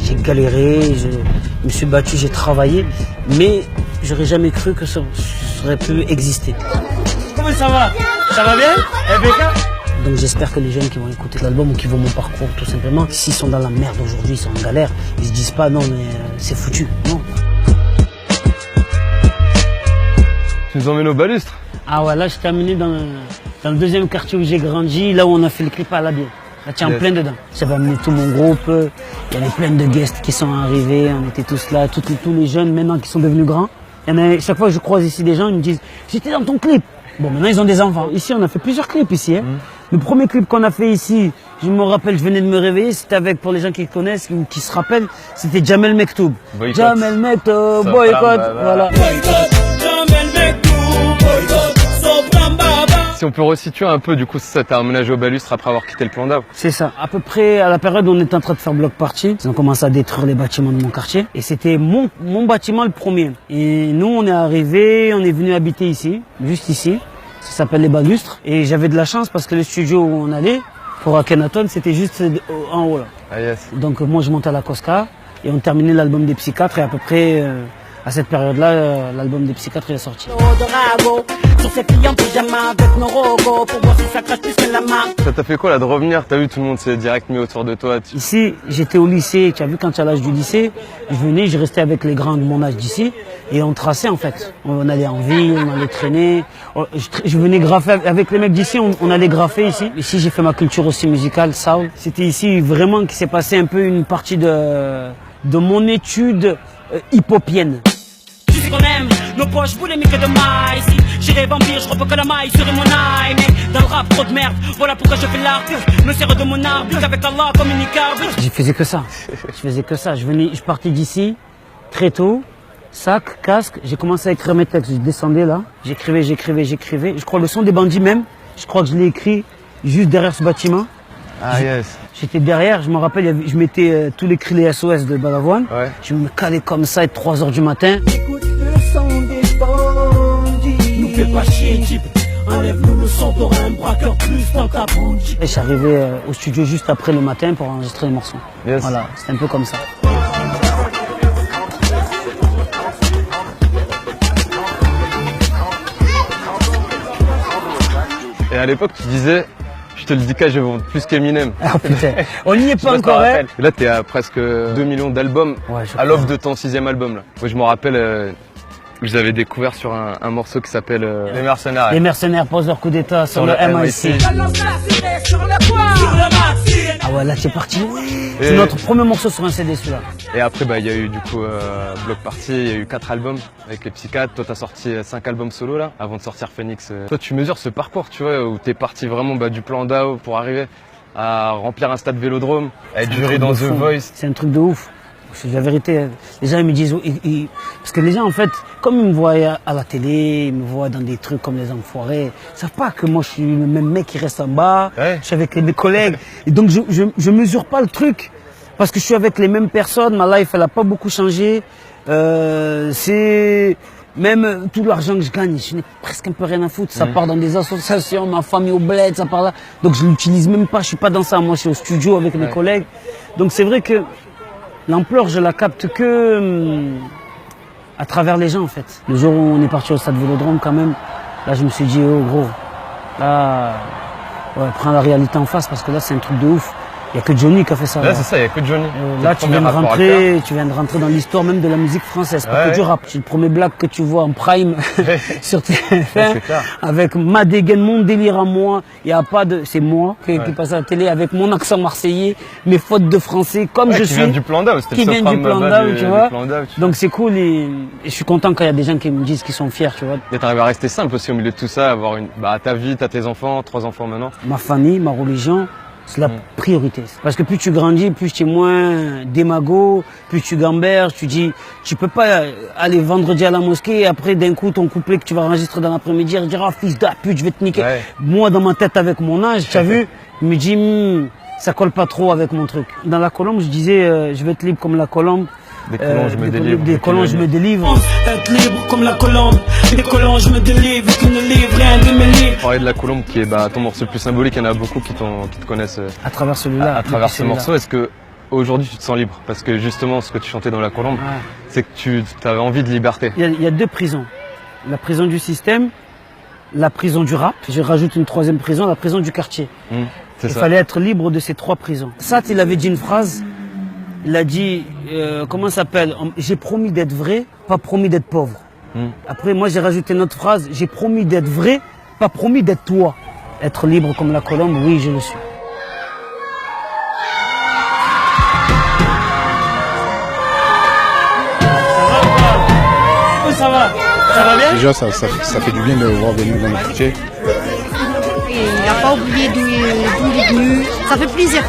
J'ai galéré, je me suis battu, j'ai travaillé, mais j'aurais jamais cru que ça aurait pu exister. Comment ça va? Ça va bien? Donc j'espère que les jeunes qui vont écouter l'album ou qui vont mon parcours tout simplement, s'ils sont dans la merde aujourd'hui, ils sont en galère, ils se disent pas non mais c'est foutu, non. Tu nous emmènes au Balustre? Ah ouais, là je t'ai amené dans le deuxième quartier où j'ai grandi, là où on a fait le clip à la bière. Là tiens, plein dedans. J'avais amené tout mon groupe, il y avait plein de guests qui sont arrivés, on était tous là, tous les jeunes maintenant qui sont devenus grands. Chaque fois que je croise ici des gens, ils me disent « J'étais dans ton clip ». Bon, maintenant ils ont des enfants. Ici, on a fait plusieurs clips ici. Hein. Le premier clip qu'on a fait ici, je me rappelle, je venais de me réveiller, c'était avec, pour les gens qui connaissent ou qui se rappellent, c'était Jamel Mektoub. Boycott. Jamel Mektoub, boycott, voilà. Si on peut resituer un peu, du coup, ça t'a emménagé au Balustre après avoir quitté le Plan d'Arbre. C'est ça. À peu près à la période où on était en train de faire bloc party, ils ont commencé à détruire les bâtiments de mon quartier. Et c'était mon bâtiment le premier. Et nous, on est arrivés, on est venu habiter ici, juste ici. Ça s'appelle les Balustres. Et j'avais de la chance parce que le studio où on allait, pour Akhenaton, c'était juste en haut là. Ah yes. Donc moi, je montais à la Cosca et on terminait l'album des Psychiatres et à peu près... à cette période-là, l'album des Psychiatres est sorti. Ça t'a fait quoi là de revenir? T'as vu, tout le monde s'est direct mis autour de toi. Ici, j'étais au lycée, tu as vu quand tu as l'âge du lycée, je restais avec les grands de mon âge d'ici et on traçait en fait. On allait en ville, on allait traîner. Je venais graffer avec les mecs d'ici, on allait graffer ici. Ici, j'ai fait ma culture aussi musicale, soul. C'était ici vraiment qu'il s'est passé un peu une partie de mon étude hip-hopienne. Qu'on aime, nos poches boulimiques de maille. Si j'irai vampire, je repose que la maille sur mon eye. Mais dans le rap, trop de merde, voilà pourquoi je fais l'art. Me sers de mon arbre, avec Allah comme une icarbe. Je faisais que ça, je partais d'ici, très tôt, sac, casque, j'ai commencé à écrire mes textes, je descendais là, j'écrivais. Je crois le son des bandits même, je crois que je l'ai écrit juste derrière ce bâtiment. Ah yes. J'étais derrière, je me rappelle, je mettais tous les cris les SOS de Balavoine. Ouais. Je me calais comme ça à 3 h du matin. Écoute le son des bandits. Nous fais pas chier, type. Enlève-nous le son, t'auras un braqueur plus dans ta bouche. Et je suis arrivé au studio juste après le matin pour enregistrer les morceaux. Yes. Voilà, c'était un peu comme ça. Et à l'époque, tu disais, je te le dis qu'à je vends plus qu'Eminem. Ah putain, on n'y est pas encore, hein. Là, t'es à presque 2 millions d'albums à l'offre de ton 6e album. Là. Moi, je me rappelle, je vous avais découvert sur un morceau qui s'appelle Les Mercenaires. Les Mercenaires posent leur coup d'état sur le MIC. Ah ouais, là t'es parti. C'est notre premier morceau sur un CD celui-là. Et après, il y a eu du coup Block Party, il y a eu 4 albums avec les Psychiatres. Toi, t'as sorti 5 albums solo là, avant de sortir Phoenix. Toi, tu mesures ce parcours, tu vois, où t'es parti vraiment du Plan d'Ao pour arriver à remplir un stade Vélodrome, à être juré dans The Voice. C'est un truc de ouf. C'est la vérité. Les gens ils me disent, parce que les gens en fait, comme ils me voient à la télé, ils me voient dans des trucs comme les enfoirés, ils savent pas que moi je suis le même mec qui reste en bas, ouais. Je suis avec mes collègues, et donc je mesure pas le truc, parce que je suis avec les mêmes personnes, ma life elle a pas beaucoup changé, c'est même tout l'argent que je gagne, je n'ai presque un peu rien à foutre, ça part dans des associations, ma famille au bled, ça part là, donc je l'utilise même pas, je suis pas dans ça, moi je suis au studio avec mes collègues, donc c'est vrai que l'ampleur, je la capte que à travers les gens, en fait. Le jour où on est parti au stade Vélodrome, quand même, là, je me suis dit, oh, gros, là, ouais, prends la réalité en face, parce que là, c'est un truc de ouf. Il n'y a que Johnny qui a fait ça. Là, c'est ça, il n'y a que Johnny. Là, tu viens de rentrer dans l'histoire même de la musique française, pas que du rap. C'est le premier black que tu vois en prime sur TF1, avec ma dégaine, mon délire à moi. Il y a pas de, c'est moi qui passe à la télé avec mon accent marseillais, mes fautes de français, comme je suis. Qui vient du Plan d'Ao, qui vient du Plan d'Ao, tu vois. Donc c'est cool et je suis content quand il y a des gens qui me disent qu'ils sont fiers, tu vois. Et t'arrives à rester simple aussi au milieu de tout ça, avoir ta vie, t'as tes enfants, 3 enfants maintenant. Ma famille, ma religion. C'est la priorité. Parce que plus tu grandis, plus tu es moins démago, plus tu gamberges, tu dis, tu peux pas aller vendredi à la mosquée et après d'un coup ton couplet que tu vas enregistrer dans l'après-midi et dire, ah fils de pute, je vais te niquer. Ouais. Moi dans ma tête avec mon âge, tu as vu, je me dis, ça colle pas trop avec mon truc. Dans la colombe, je disais, je vais être libre comme la colombe. Des colons, je me délivre. Des colons, je me délivre. Être libre comme la colombe. Des colons, je me délivre. Tu ne livres rien de mes livres. Parler de la colombe qui est ton morceau le plus symbolique, il y en a beaucoup qui te connaissent à travers celui-là. À travers ce morceau, est-ce que aujourd'hui tu te sens libre? Parce que justement, ce que tu chantais dans La Colombe, c'est que tu avais envie de liberté. Il y a deux prisons. La prison du système, la prison du rap. Je rajoute une troisième prison, la prison du quartier. Il fallait être libre de ces trois prisons. Satt, il avait dit une phrase. Il a dit, comment ça s'appelle? J'ai promis d'être vrai, pas promis d'être pauvre. Après, moi, j'ai rajouté une autre phrase. J'ai promis d'être vrai, pas promis d'être toi. Être libre comme La Colombe, oui, je le suis. Ça va? Ça va bien? Déjà, ça fait du bien de voir venir dans le quartier. Il n'a pas oublié d'où il est venu. Ça fait plaisir.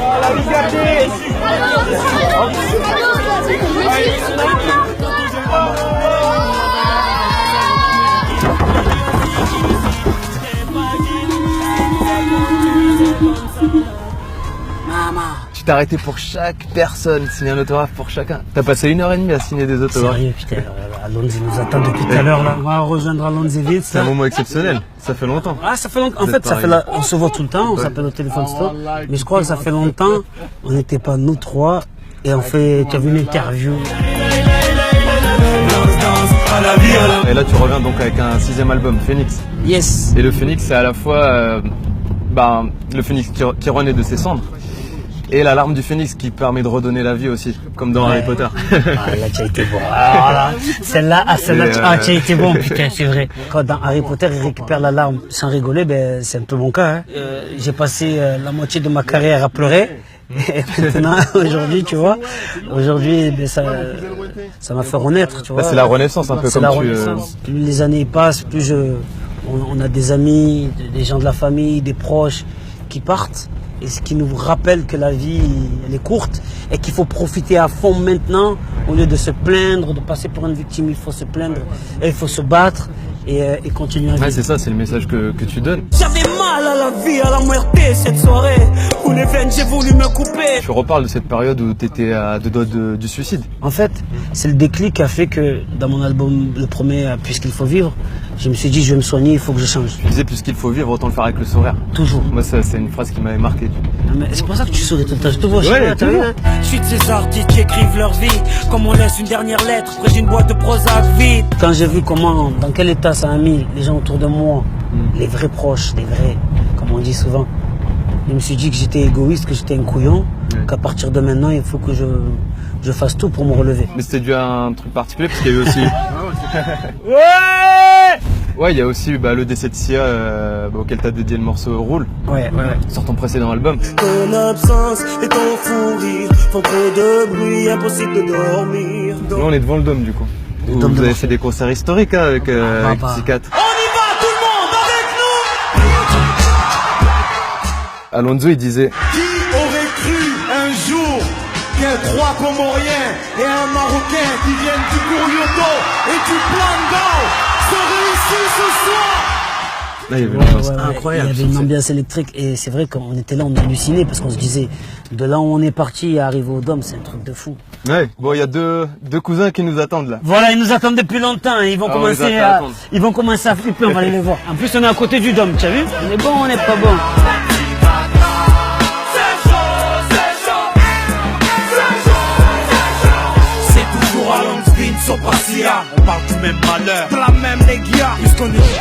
Tu t'es arrêté pour chaque personne, signer un autographe pour chacun. T'as passé 1h30 à signer des autographes. Sérieux, putain. Alonso nous attend depuis tout à l'heure là. On va rejoindre Alonso vite. C'est un moment exceptionnel. Ça fait longtemps. Ah, ça fait longtemps. En fait, on se voit tout le temps. On s'appelle au téléphone store. Mais je crois que ça fait longtemps. On n'était pas nous trois. Et on fait. Tu as vu l'interview. Et là, tu reviens donc avec un 6e album, Phoenix. Yes. Et le Phoenix, c'est à la fois le Phoenix qui renaît de ses cendres. Et la larme du phénix qui permet de redonner la vie aussi, comme dans Harry Potter. Ah, là, tu as été bon. Ah, celle-là, tu as été bon, putain, c'est vrai. Quand dans Harry Potter, il récupère la larme sans rigoler, ben, c'est un peu mon cas. Hein. J'ai passé la moitié de ma carrière à pleurer. Et maintenant, aujourd'hui, tu vois, ben, ça m'a fait renaître, tu vois. Là, c'est la renaissance, un peu comme la renaissance. Plus les années passent, plus on a des amis, des gens de la famille, des proches qui partent. Et ce qui nous rappelle que la vie, elle est courte et qu'il faut profiter à fond maintenant au lieu de se plaindre, de passer pour une victime. Il faut se plaindre et il faut se battre et continuer à vivre. Ouais, c'est ça, c'est le message que tu donnes. J'avais mal à la vie, à la muerte cette soirée où les veines j'ai voulu me couper. Tu reparles de cette période où tu étais à deux doigts du suicide. En fait, c'est le déclic qui a fait que dans mon album, le premier, Puisqu'il faut vivre, je me suis dit, je vais me soigner, il faut que je change. Tu disais, puisqu'il faut vivre, autant le faire avec le sourire. Toujours. Moi, ça, c'est une phrase qui m'avait marqué. C'est pour ça que tu souris tout le temps. Je te vois, ouais, t'as vu, hein. Je suis de ces artistes qui écrivent leur vie, comme on laisse une dernière lettre près d'une boîte de Prozac vide. Quand j'ai vu dans quel état ça a mis les gens autour de moi, les vrais proches, les vrais, comme on dit souvent, je me suis dit que j'étais égoïste, que j'étais un couillon, qu'à partir de maintenant, il faut que je fasse tout pour me relever. Mais c'était dû à un truc particulier, parce qu'il y a eu aussi... Ouais, il y a aussi le décès de Sia auquel t'as dédié le morceau Roule. Ouais. Sur ton précédent album. Ton absence et ton fou rire font trop de bruit, impossible de dormir. Là, on est devant le Dôme, du coup. Vous avez fait des concerts historiques avec Psychiat. On y va, tout le monde, avec nous! Alonso, il disait... Qui aurait cru un jour qu'un 3 Comoriens et un Marocain qui viennent du Kourioto et du Plangao seraient ici ce soir? Là, il y avait une ambiance Il incroyable. y avait une ambiance électrique et c'est vrai qu'on était là, on hallucinait parce qu'on se disait, de là où on est parti à arriver au Dôme, c'est un truc de fou. Ouais, bon, il y a deux cousins qui nous attendent là. Voilà, ils nous attendent depuis longtemps, ils vont commencer à flipper, on va aller les voir. En plus, on est à côté du Dôme, tu as vu? On est bon, on n'est pas bon. C'est toujours à Longspin, Sopracia. On parle du même malheur, de la même les gars. Puisqu'on est